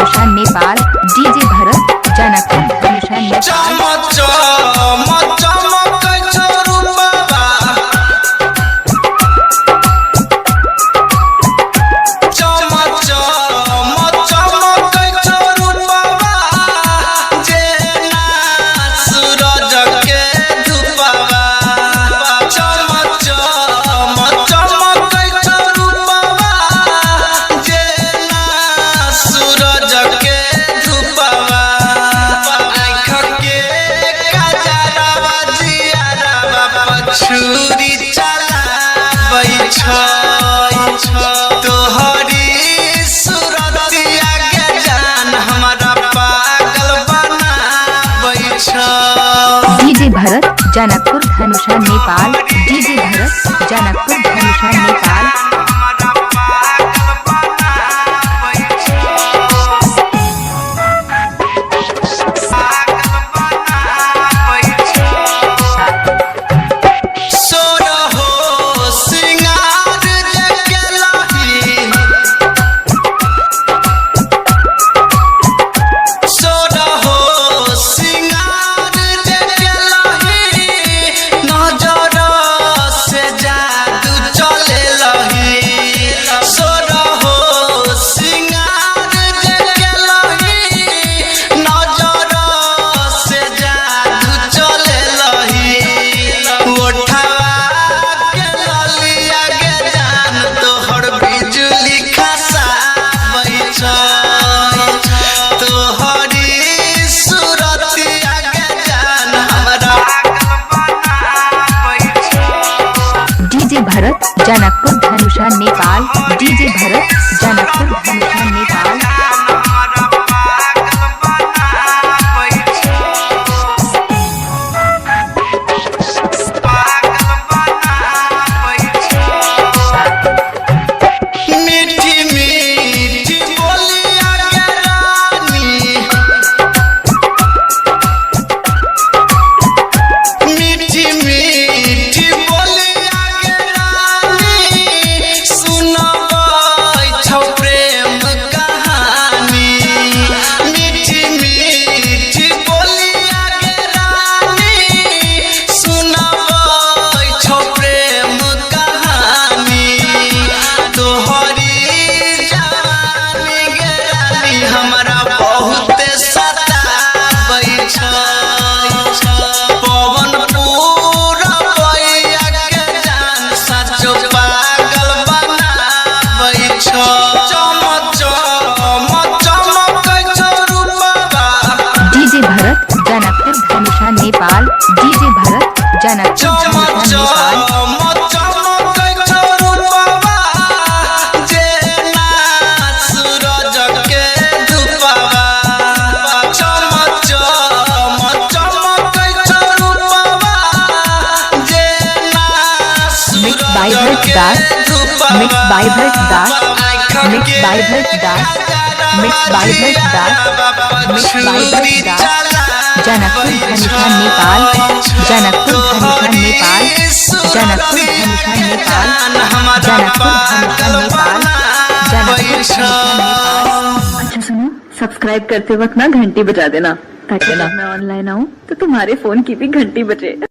धनुषा Nepal. DJ Bharat Janakpur Dhanusha Nepal. छुरी चलाबै छ तोहरी सुरतिया के जान हमरा पागल बनाबै छ। DJ Bharat Janakpur Dhanusha Nepal. DJ Bharat Janakpur Dhanusha Nepal. Bharat Janakpur Dhanusha Nepal. DJ Bharat Janakpur Dhanusha Nepal. DJ Bharat Janakpur Dhanusha Nepal. DJ Bharat Janakpur Dhanusha Nepal. Mix by Bharat Das. Mix by Bharat Das. Mix by Bharat Das. Mix by Bharat Das. Janakpur Dhanusha Nepal. Janakpur Dhanusha Nepal. Janakpur Dhanusha Nepal. Janakpur Dhanusha Nepal. Janakpur Dhanusha Nepal. अच्छा सुनो, सब्सक्राइब करते वक्त ना घंटी बजा देना ताकि मैं ऑनलाइन आऊँ तो तुम्हारे फोन की भी घंटी बजे।